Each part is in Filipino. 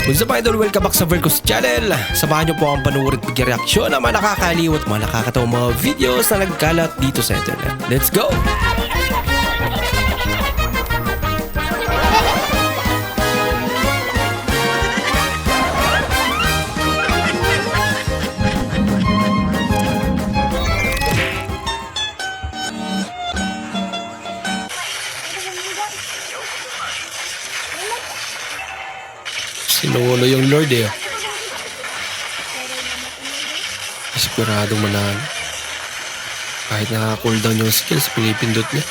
What's up idol? Welcome back sa Vercos Channel. Samahan niyo po ang panuorin at pag-reaksyon ng mga nakakaliw at mga nakakatawang mga videos na nagkalat dito sa internet. Let's go! Sinulo yung Lord eh. Desperadong manalo. Kahit nakaka-cooldown yung skills, pinipindot niya.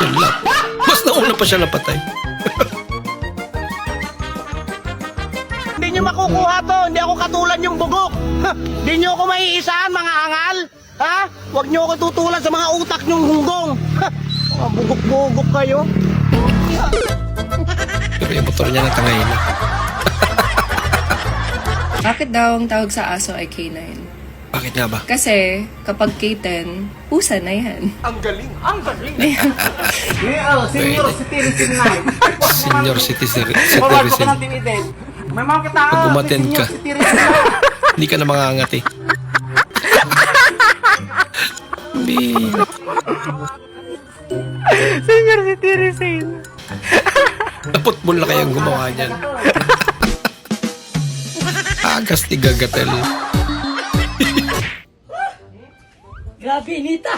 Yan lang. Mas nauna pa siya napatay. Hindi nyo makukuha to. Hindi ako katulad yung bugok. Hindi nyo ako maiisaan, mga angal. Ha? Huwag nyo ako tutulan sa mga utak nyong hunggong. Mga bugok-bugok kayo. Pero yung motor niya natangayin na. Bakit daw ang tawag sa aso ay K9? Bakit nga ba? Kasi kapag K10, pusa na yan. Ang galing. Ang galing. Senior citizen na. Senior citizen. May mga kita. Pag umaten ka, hindi ka na mangangat eh. Senior citizen. Naputbol na kayang gumawa niyan. Agas ni Gagatel. Grabe, inita!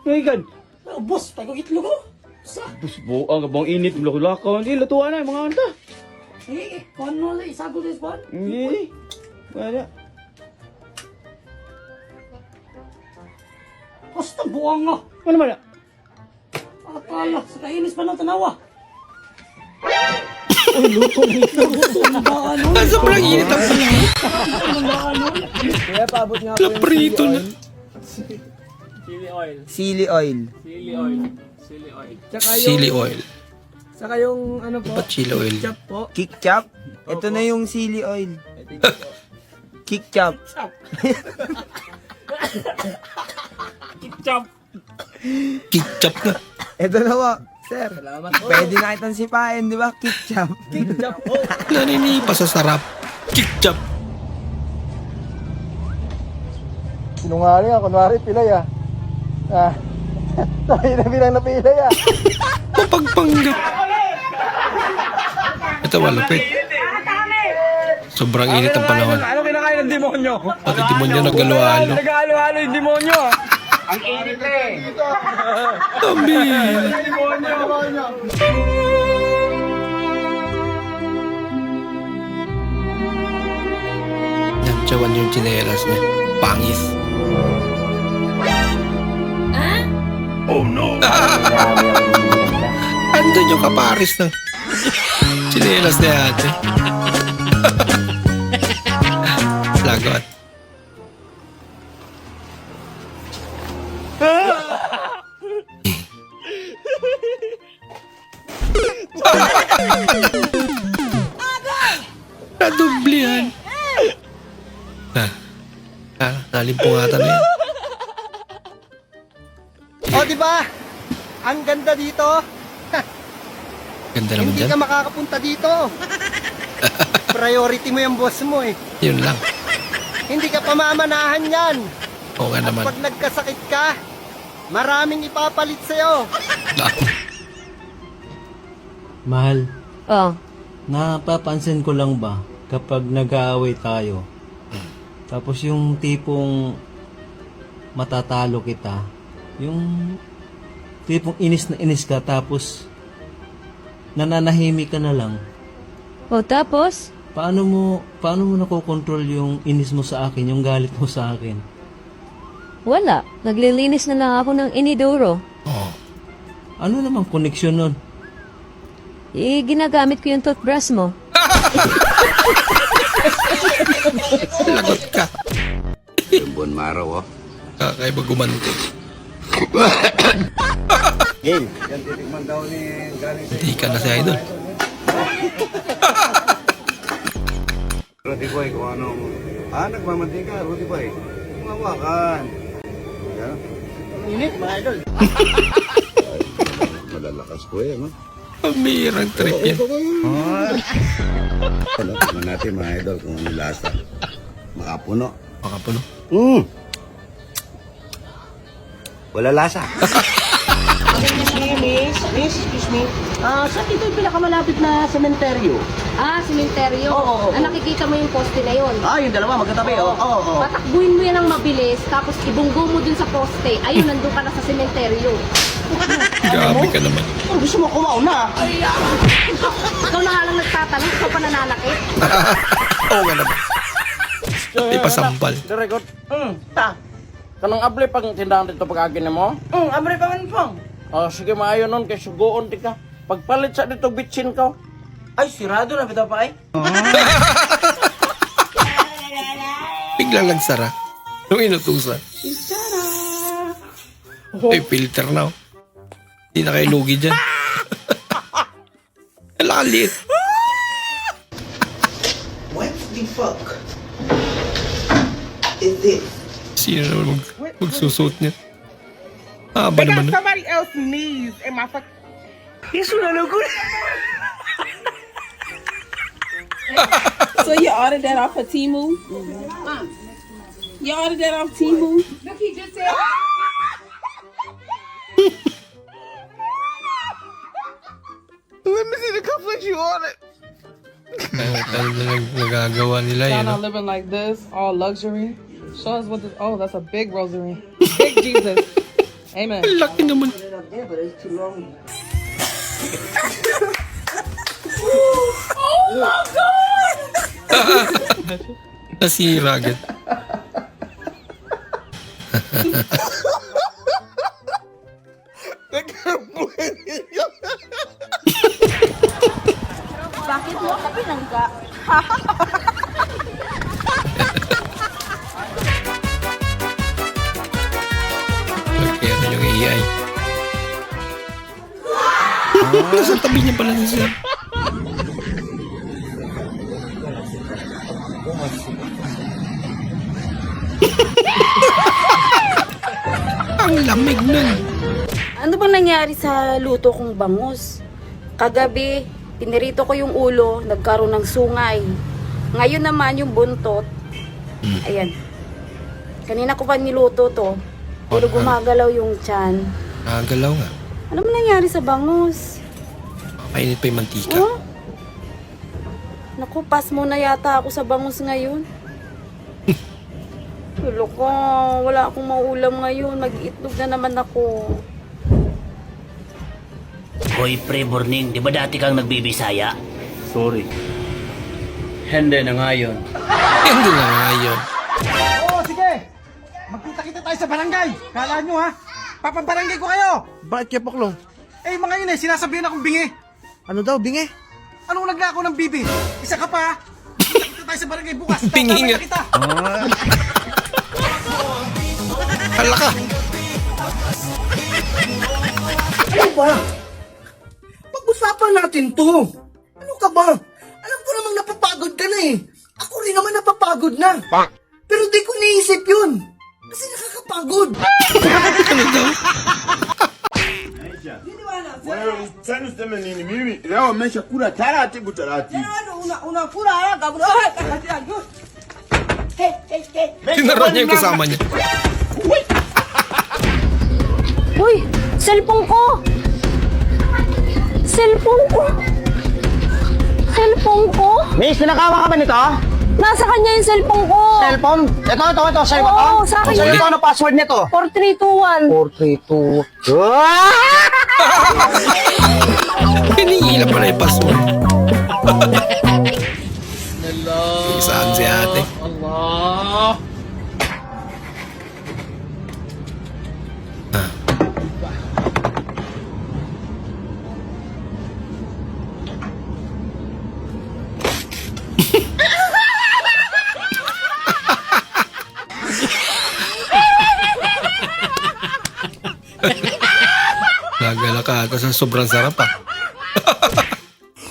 My God. Ubus, pa kong itlog ko. Sa? Busbo, ang gabang init. Lako-lako. Hindi, lutuan na mga anta. Eh, ano lang, isago sa spot? Hindi. Wala. Basta buwang nga. Ano ba na? Akala, sa kainis pa ng tanawa. Uy, luto na ito. Luto na ba ano? Ah, sobrang init ang Kaya paabot nga Laprito na. Chili oil. Sili oil. Chili oil. Chili oil. Tsaka Chili oil. Saka yung ano po. Ba't chili oil? Chop po. Kick chop. Ito na yung sili oil. Kick chop. Chop. Ketchup na. Ito na po. Sir, Salamat po. pwede na kitang sipain, di ba? Kick chop. Chop po. Naninipa sa sarap. Ketchup. Sinungaling ah, kunwari pilay ah. Tayo na bilang na pilay ah. Mapagpanggap. Ito malapit. Sobrang init ang panahon. Ano kinakain ng demonyo? Pati demonyo nagalo-halo. Nag-halo-halo yung demonyo ah. Ang init eh. Tabi. Nantsawan yung tsinelas niya. Pangis. Oh no! Andun yung kaparis ng tsinelas na ate. Lagot. Nadublihan. Nalimpungatan na yan. O di ba? Ang ganda dito. Ganda naman Hindi dyan. ka makakapunta dito. Priority mo yung boss mo eh. Yun lang. Hindi ka pamamanahan yan. Oo nga naman. Pag nagkasakit ka, maraming ipapalit sa'yo. Mahal, Oh, napapansin ko lang ba kapag nag-aaway tayo, tapos yung tipong matatalo kita, yung tipong inis na inis ka, tapos nananahimik ka na lang, O tapos? paano mo nakokontrol yung inis mo sa akin, yung galit mo sa akin? Wala. Naglilinis na lang ako ng inidoro. Oo. Ano namang koneksyon nun? Ginagamit ko yung toothbrush mo. Lagot ka. Buwan maraw, oh. Kakaiba gumanti. Game. Hindi ka na si Idol. Rudy Boy, kung ano. Nagmamantika, Rudy Boy. Mawakan. Yan. Init, mga idol. Malalakas ko eh, no? Pamirang trip yan. Ano, tingnan natin mga idol kung ano lasa. Makapuno. Makapuno. Wala lasa. Excuse me. Saan dito yung pinakamalapit na sementeryo? Sementeryo. Oo. Nakikita mo yung poste na yon. Yung dalawa, magkatabi. Oo. Patakbuhin mo yan ng mabilis, tapos ibunggo mo dun sa poste. Ayun, nandun ka na sa sementeryo. Grabe ka naman. Gusto mo kumauna? Ikaw na nga lang nagtatanong, ikaw pa nananakit. Oo nga naman. Di pa sampal. Direkot. Kanang abli pang tindahan dito pag-agin mo? Abli pa man pong. Sige maayo nun, kay sugoon di ka. Pagpalit sa dito, bitsin ka. Ay, sirado na bitaw pa ay. Biglang nagsara. Nung inutusan. Ay, filter na. Hindi na kayo lugi dyan. Lalit. What the fuck is this? Sino naman magsusuot niya? Ba naman. Somebody else needs in my fuck. Yesu na lugod. So you ordered that off of Temu? You ordered that off Temu? Look, he just said... Let me see the cufflinks you ordered. Nagagawa nila yun. Not living like this, all luxury. Show us what this... Oh, that's a big rosary. Big Jesus. Amen. Laki naman. Nasira agad. Bakit mo ka pinangga? Kaya na yung AI. Nasa tabi niya pala si Sir. Ang lamig nun. Ano bang nangyari sa luto kong bangus? Kagabi, pinirito ko yung ulo, nagkaroon ng sungay. Ngayon naman yung buntot. Ayan. Kanina ko pa niluto to. Pero gumagalaw yung tiyan. Nakagalaw nga. Ano ba nangyari sa bangus? Mainit pa yung mantika. Oh? Naku, pas mo na yata ako sa bangus ngayon. Tulo ko, wala akong maulam ngayon. Mag-iitlog na naman ako. Hoy, pre, Borning, di ba dati kang nagbibisaya? Sorry. Hindi na ngayon. Hindi na nga yun. Oo, sige! Magkita-kita tayo sa barangay! Kala nyo ha? Papabarangay ko kayo! Bakit kaya Poklong? Eh, mga yun eh, sinasabihan akong bingi! Ano daw, bingi? Anong naglako ng bibi? Isa ka pa ha? Magkita tayo sa barangay bukas! Bingi nga. Kita. Hala ka. Ano ba? Pag-usapan natin to. Ano ka ba? Alam ko namang napapagod ka na eh. Ako rin naman napapagod na. Pero di ko naisip yun. Kasi nakakapagod. Ano daw? Tinaro niya yung kasama niya. Uy! Cellphone ko! Cellphone ko! Cellphone ko? Miss, nanakawa ka ba nito? Nasa kanya yung cellphone ko! Cellphone? Ito, sa'yo ba to? Oo, sa akin Sa'yo yan. ito, ano password nito? 4321. 432. Hinihila pa na yung password. Saan si ate? Allah. Nagala ka ata sa sobrang sarap ah.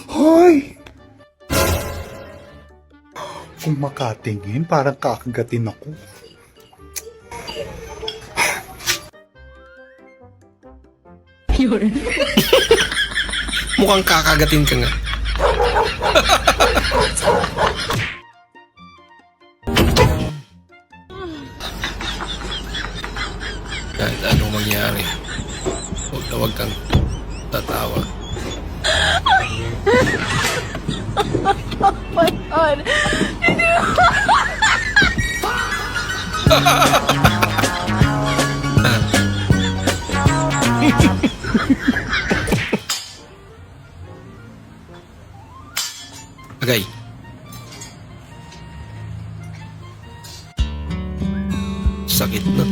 Hoy! Kung makatingin, parang kakagatin ako. Mukhang kakagatin ka nga. Kahit anong mangyari, huwag kang tatawa. Agay. Sakit na.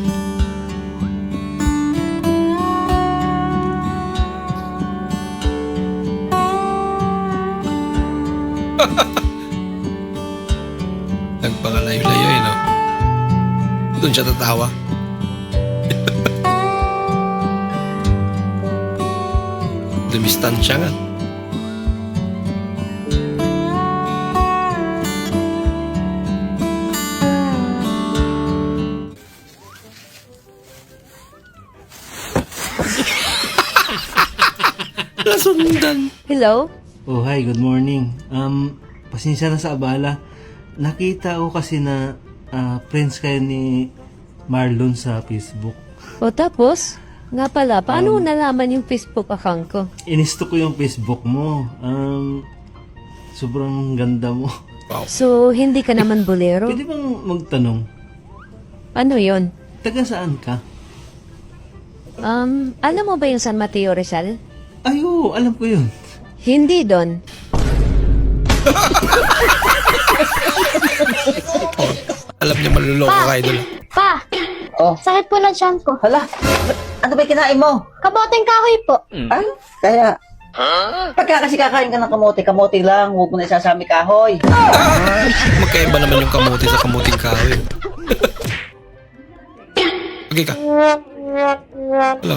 Nagpakalayo-layo eh, no? Doon siya tatawa. Dumistansya nga. Nasundan. Hello? Oh, hi, good morning. Pasensya na sa abala. Nakita ko kasi na friends kayo ni Marlon sa Facebook. O tapos? Nga pala, paano nalaman yung Facebook account ko? Inisto ko yung Facebook mo. Sobrang ganda mo. Wow. So, hindi ka naman bolero? Pwede bang magtanong? Ano yon? Taga saan ka? Alam mo ba yung San Mateo Rizal? Ay, oo, alam ko yun. Hindi doon. Alam niya maluloko ka, idol. Pa! Oh. Sakit po ng tiyan ko. Hala, ano ba kinain mo? Kaboteng kahoy po. Ay, kaya... Pagka kasi kakain ka ng kamote lang, huwag mo na isasami kahoy. Magkaiba naman yung kamuti sa kamuting kahoy. Okay ka. Wala.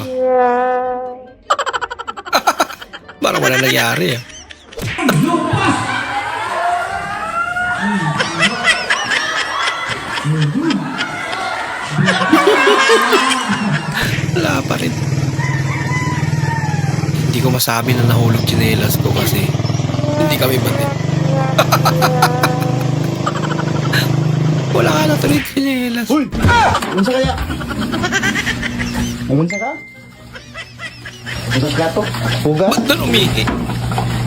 Parang wala nangyari ah. Wala pa rin. Hindi ko masabi na nahulog tsinelas ko kasi hindi kami bati. Wala ka na tuloy tsinelas. Uy! Umunsa kaya? Umunsa ka? Umunsa ka to? Huga? Ba't doon umihi?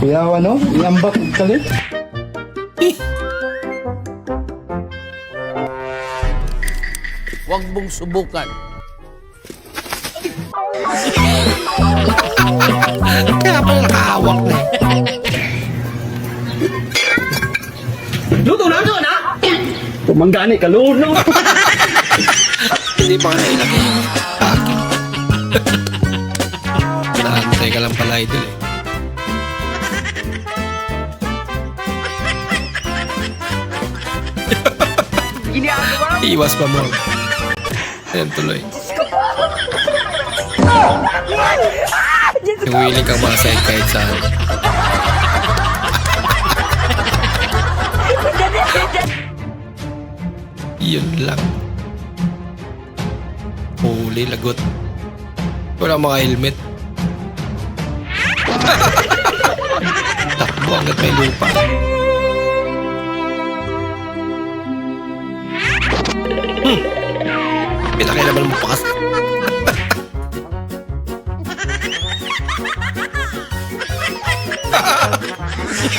Kuya, ano? Iambak kalit? Huwag mong subukan. Kaya pala nakahawak na eh. Luto na! Tumanggani ka, luno! Hindi pa nga nailagay yung akin. Naantay ka lang pala, idol eh. Iwas pa mo. Ayan tuloy. Yung willing kang masayad kahit saan. Yun lang. Huli, lagot. Wala mga helmet. Takbo hanggat may lupa. Pinakilaban mo pa kasi.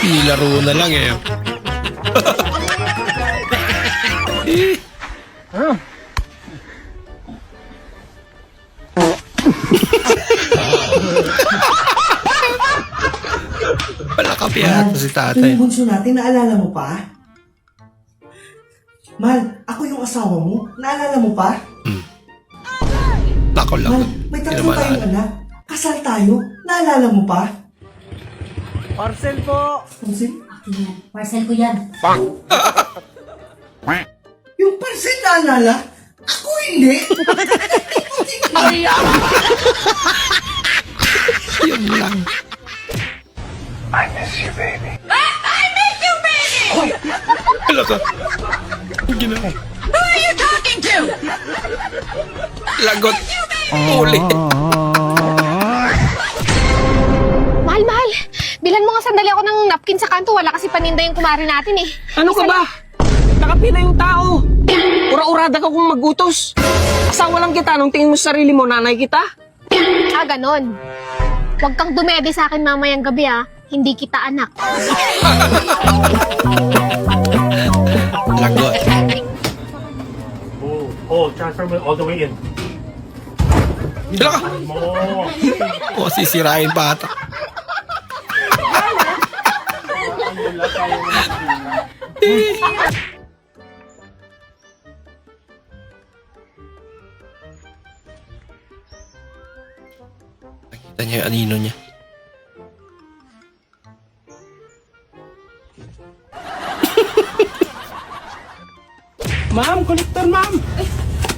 Nilaro na lang eh. Wala kapiyahan si tatay. Yung bunso natin, naalala mo pa? Mal, ako yung asawa mo. Naalala mo pa? Nako lang. Mal, may tatlo tayong anak. Kasal tayo. Naalala mo pa? Parcel po. Parcel? Parcel ko yan. Yung parcel naalala? Ako hindi. Yun lang. Wala ka. Ang ginawa. Who are you talking to? Lagot. Uli. kanto, wala kasi paninda yung kumari natin eh. Ano ka ba? Nakapila yung tao. Ura-urada ka kung magutos. Asawa lang kita, nung tingin mo sa sarili mo, nanay kita. Ah, ganon. Huwag kang dumede sa akin mamayang gabi ah. Hindi kita anak. Lagot. transfer mo all the way in. Sila ka! O, sisirain pa ata. Nakita niya yung anino niya. Ma'am, kolektor ma'am.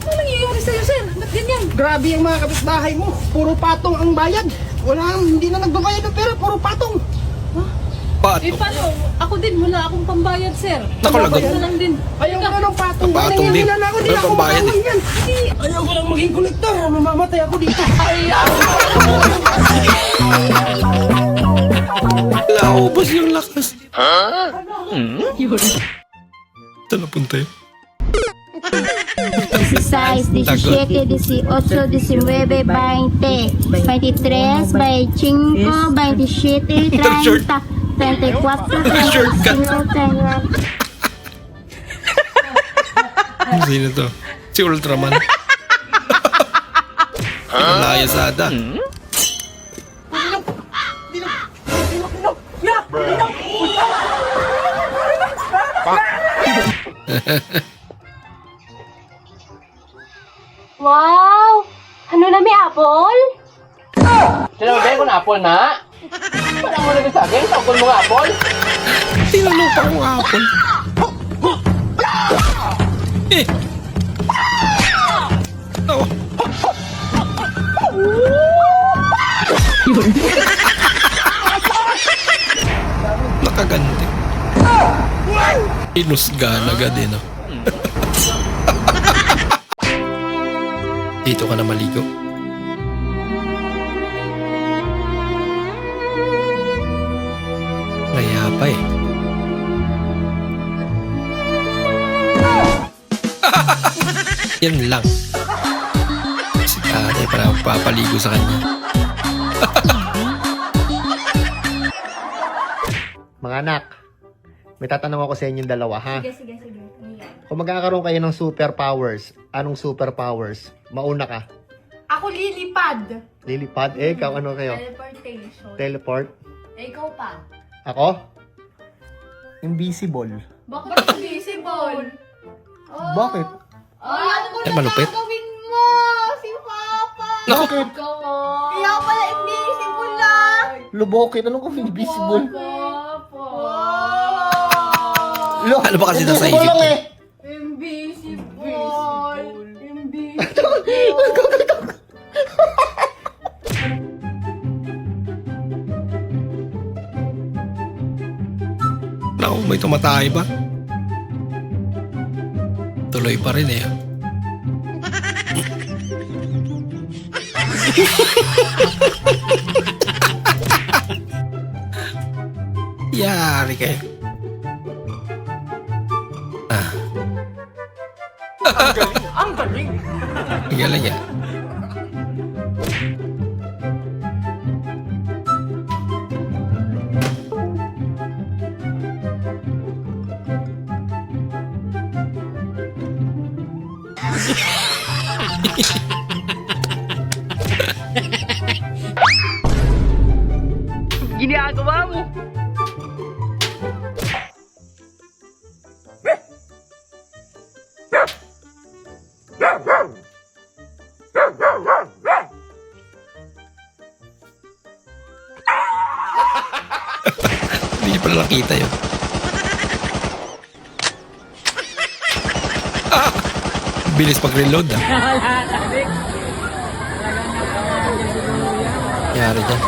Ano nangyayari sa'yo, sir? Ba't ganyan? Grabe yung mga kapitbahay mo. Puro patong ang bayad. Hindi na nagbabayad ng pera, puro patong. Pato. paano? Ako din, wala akong pambayad, sir. Nakalagot. Na lang din. Ayaw ko ng patong. Patong din. Hindi ako Walang pambayad eh. yan. Ayaw ko lang maging kolektor. Mamamatay ako dito. Naubos yung lakas. Ito napunta yun. 16, 17, 18, 19, 20, 23, 25, 27, 30, 34, Shortcut. 35, Sino to? Si Ultraman. Malaya sada. Wow! Ano na may apple? Sinabi ko na apple na. Parang mo naging sa akin, apple mo apple. Tinanong pa kong apple. Eh. Oh. Nakaganti. Inusgan agad eh, no? Dito ka na maligo. Kaya pa eh. Yan lang. Si tatay para papaligo sa kanya. Mga anak, may tatanong ako sa inyong dalawa, ha? Sige. Kung magkakaroon kayo ng superpowers, anong superpowers? Mauna ka. Ako lilipad. Lilipad? Eh, ikaw ano kayo? Teleportation. Teleport? Ikaw pa. Ako? Invisible. Bakit invisible? Bakit? Ay, ano mo Eh, malupit. gagawin mo? Si Papa. Bakit? Kaya pala invisible lang. Lubokit. Anong kung invisible? Ano ba kasi nasa isip Invisible lang ko? eh. Invisible. Naku, may tumatay ba? Tuloy pa rin eh. Yari kayo. Ang galing. Ang galing yan. Ginagawa mo. Hindi niyo pala nakita yun. Ah! Bilis pag-reload ah. Yari dyan.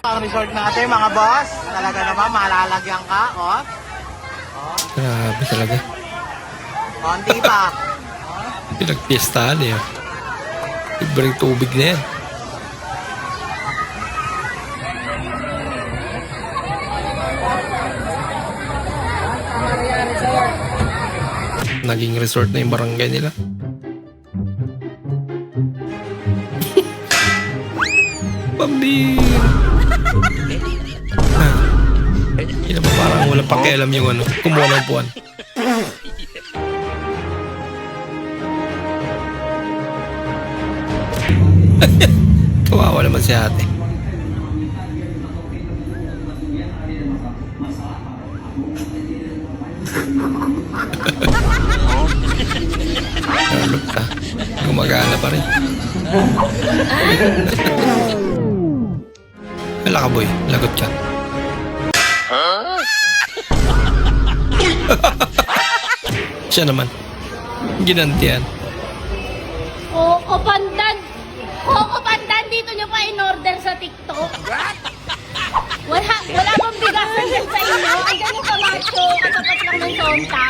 Ang resort natin mga boss. Talaga naman, malalagyan ka. Oh. Grabe talaga. Konti pa. Pinagpiestahan eh. Libreng tubig na yan. Naging resort na yung barangay nila. Pambira. Hindi na ba parang walang pakialam yung ano, kumuha ng buwan. Kawawa naman si ate. Nalok ka. Gumagana pa rin. Wala ka boy, lagot ka. Siya naman. Ginantian. Coco Pandan! Coco Pandan, dito nyo pa in-order sa TikTok. Wala bang bigasan yan sa inyo? Andyan yung kamacho, katapat lang ng tonta.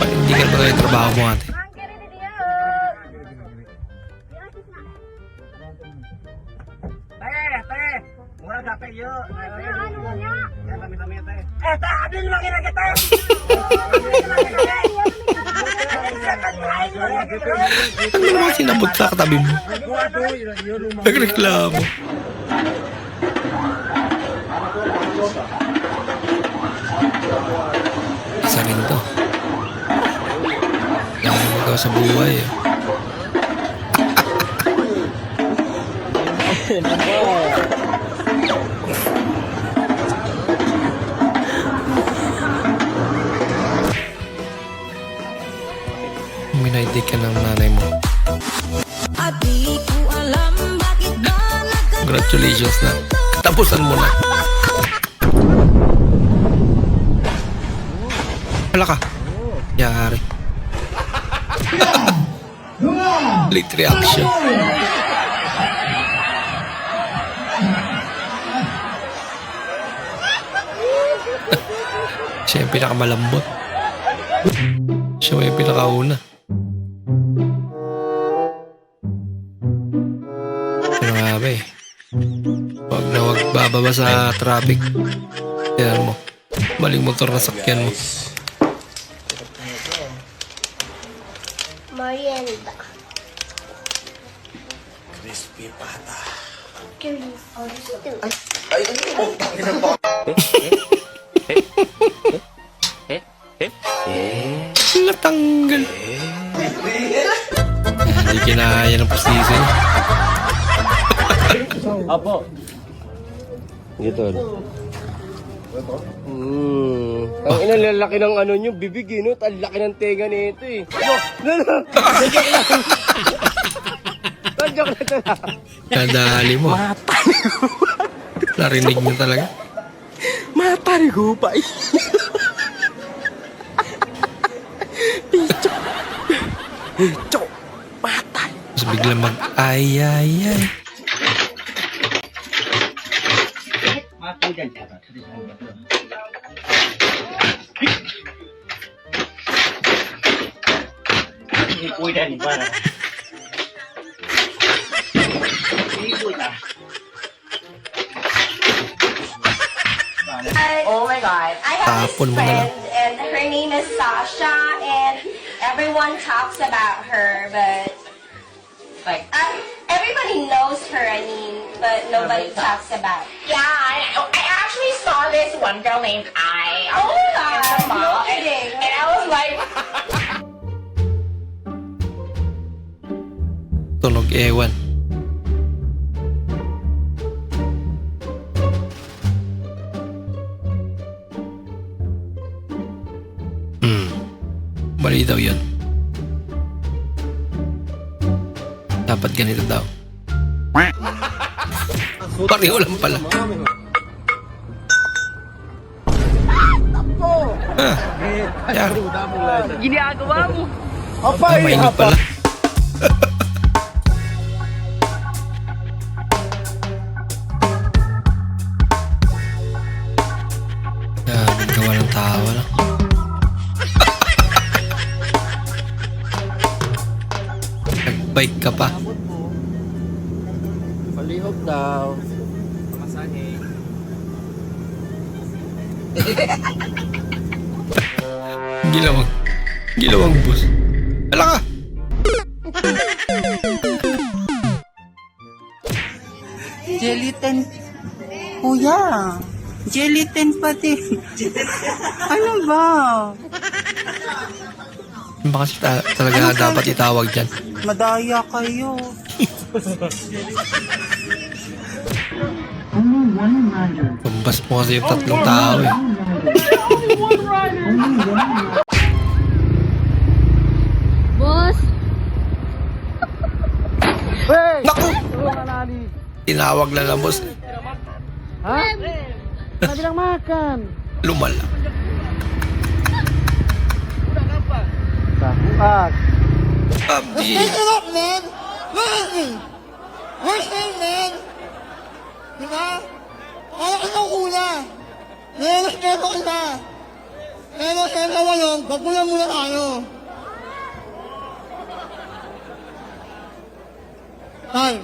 Hindi ka ba yung trabaho mo ate? Ano naman sinabot sa katabi mo? Nagreklamo. Isa rin to. Dami magawa sa buhay eh. Minaidig ka ng nanay mo. Congratulations na. Tapusan mo na. Wala ka. Yari. Late reaction. Siya yung pinakamalambot. Siya yung pinakauna. Pero nga ba eh. Huwag na huwag bababa sa traffic. Tignan mo. Maling motor na sakyan mo. Marienda. Crispy pata. Natanggal. Hindi kinaya ng pustiso niya. Apo. Ito. Ang inalalaki ng ano nyo, bibig eh, no? Ang laki ng tenga nito eh. Joke na ito. Kadali mo. Narinig mo talaga. Matarigupay. Picho. Matay. Tapos biglang mag-ay-ay-ay. Oh my God. I have this Tapon mo na lang. friend and her name is Sasha and everyone talks about her but like everybody knows her, I mean, but nobody talks about. Yeah, I actually saw this one girl named Oh my God. No kidding. And I was like Tunog ewan. Mali daw yun. Dapat ganito daw. Pareho lang pala. Yan. ginagawa mo. Mainit pala. Gawa ng tawa lang. Nagbabike ka pa. Palihog daw. Gilawang bus. Ala ka! Gelatin. Kuya. Gelatin pati. Ano ba? Baka talaga dapat itawag dyan. Madaya kayo. Pambas mo kasi yung tatlong tao eh. Boss! Naku! Tinawag lang na boss. Nabilang makan. Lumala. Bukas. Abdi. up, man! Where's that, man? Diba? Kaya ka kuna. Respeto kita. Pero siyempre ngayon, pagpunan muna tayo. Tay.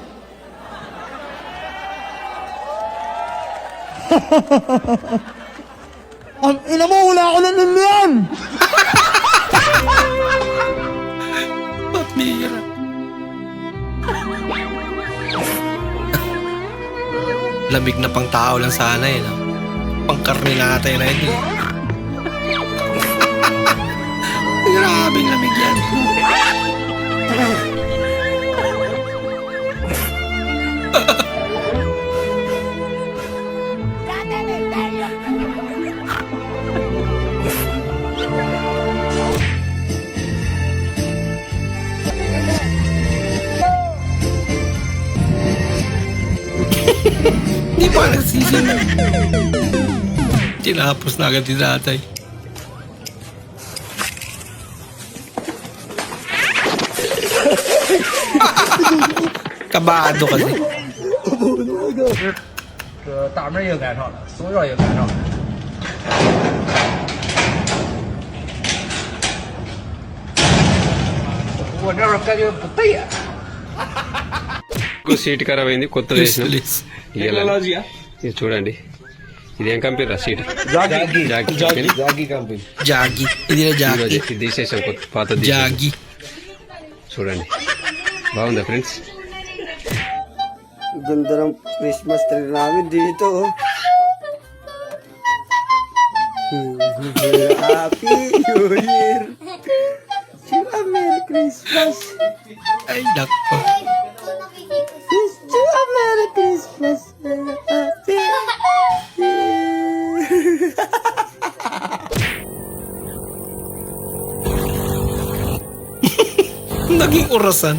Ang ina mo, wala ako ng lilian! Pambira. Lamig na pang tao lang sana eh. No? Pangkarne natin na yun eh. Grabing lamig yan. Hindi pa nagsisimula. Tinapos na agad ni tatay. Kabado kasi. Seat ఖరాబ్ అయింది కొత్త ఇది చూడండి ఇది ఏం కంపెనీ రా సీట్ జాగీ company Jaggi. Hindi na Jaggi. ఇది తీసేసాం పాత Jaggi. చూడండి బాగుందా friends Ganda ng Christmas tree namin dito. Happy New Year! Sila Merry Christmas! Ay, nako. Sila Merry Christmas! Happy Naging orasan.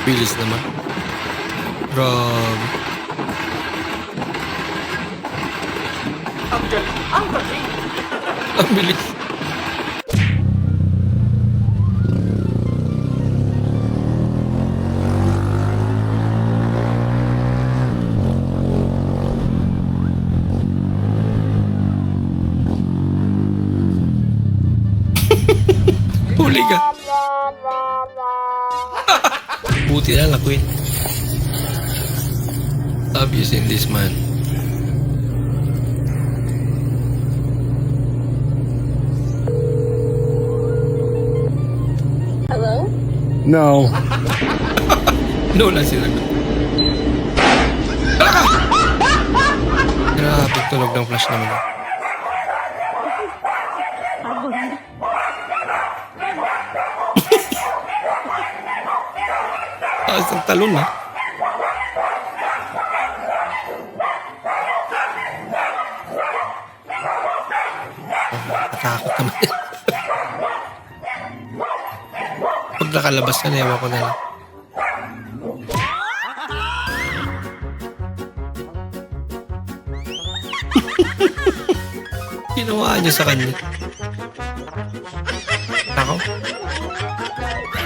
Bilis naman. Grabe. Ang bilis. Huli ka. Buti na lang, Queen. Obvious in this man. Hello? No. No lang sila. Grabe, tulog ng flash naman. Isang talon na. Natakot naman yan. Pag nakalabas ka na, ewan ko na lang. Ginawa niya sa kanya. Ako?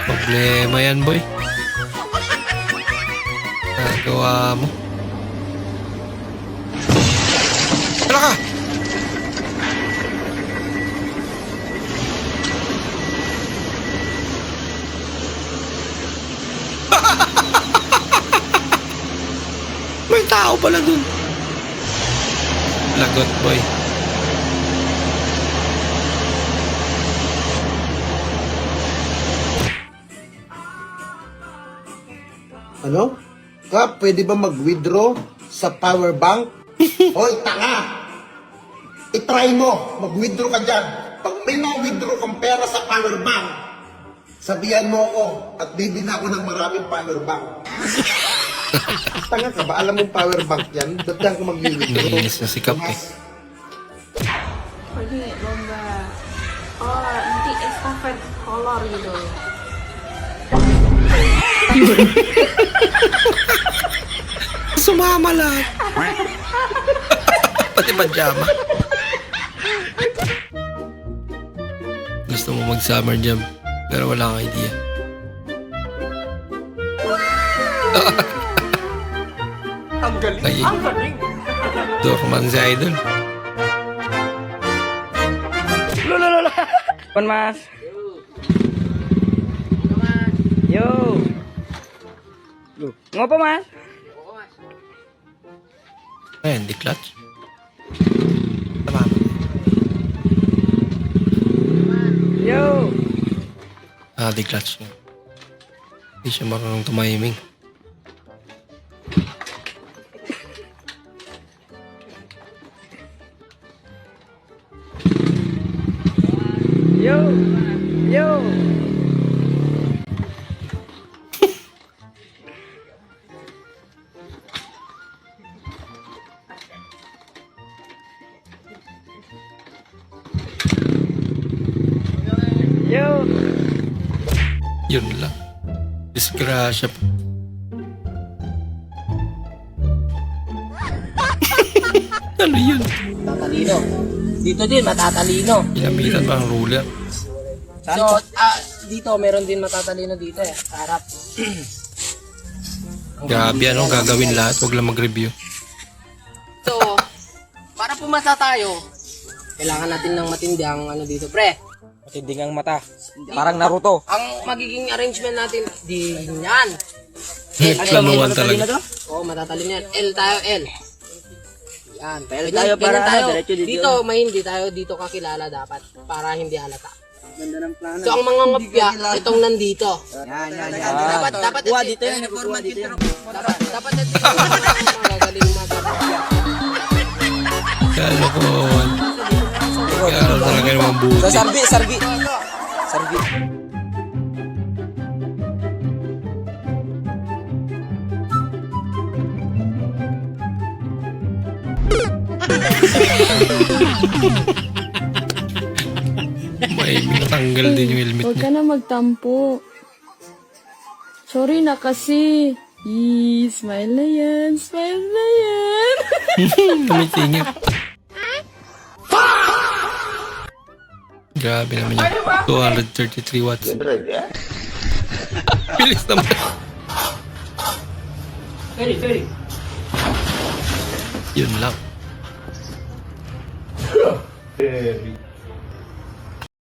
Problema yan, boy. Ginagawa mo. Wala ka! May tao pala dun. Lagot, boy. Ano? Ka, pwede ba mag-withdraw sa power bank? Hoy, tanga! I-try mo, mag-withdraw ka dyan. Pag may na-withdraw kang pera sa power bank, sabihan mo ako at bibili ako ng maraming power bank. Tanga ka ba? Alam mong power bank yan? Ba't yan ka mag-withdraw? Nainis na si Kap eh. Pwede, bomba. Oh, nanti estafet color gitu. Sumama lang. Pati pajama. Gusto mo mag-summer jam, pero wala kang idea. Ang galing. Ay, Ang galing. doon ka man si Idol. Lolo. Pan mas. Yo. Ngopo mas? Ayan, di clutch. Tama. Yo. Di clutch niya. Hindi siya marunong tumahiming. Yo. Yo. Yun lang. Disgrasya pa. Ano yun? Matatalino. Dito din, matatalino. Ilamitan pa ang ruler. So, dito, meron din matatalino dito eh. Sa harap. Grabe, anong gagawin lahat? Huwag lang mag-review. So, para pumasa tayo, kailangan natin ng matindang ano dito, pre. Matinding ang mata. Parang Naruto. Ang magiging arrangement natin, di yan. Planuhan talaga. Oo, matatalino yan. L tayo, L. Yan. Pero tayo para tayo. Dito, may hindi tayo dito kakilala dapat. Para hindi halata. Ganda ng plano. So, ang mga ngopya, itong nandito. Yan. Dapat dito yan. Dapat dito. Magagaling magagaling. Kalokohan. Kaya talaga naman buti. So, sarbi. May natanggal din yung helmet Huwag niya. ka na magtampo. Sorry na kasi. Yee, smile na yan. Tumitingin. Grabe naman yun. 233 watts. Bilis naman. Yun lang.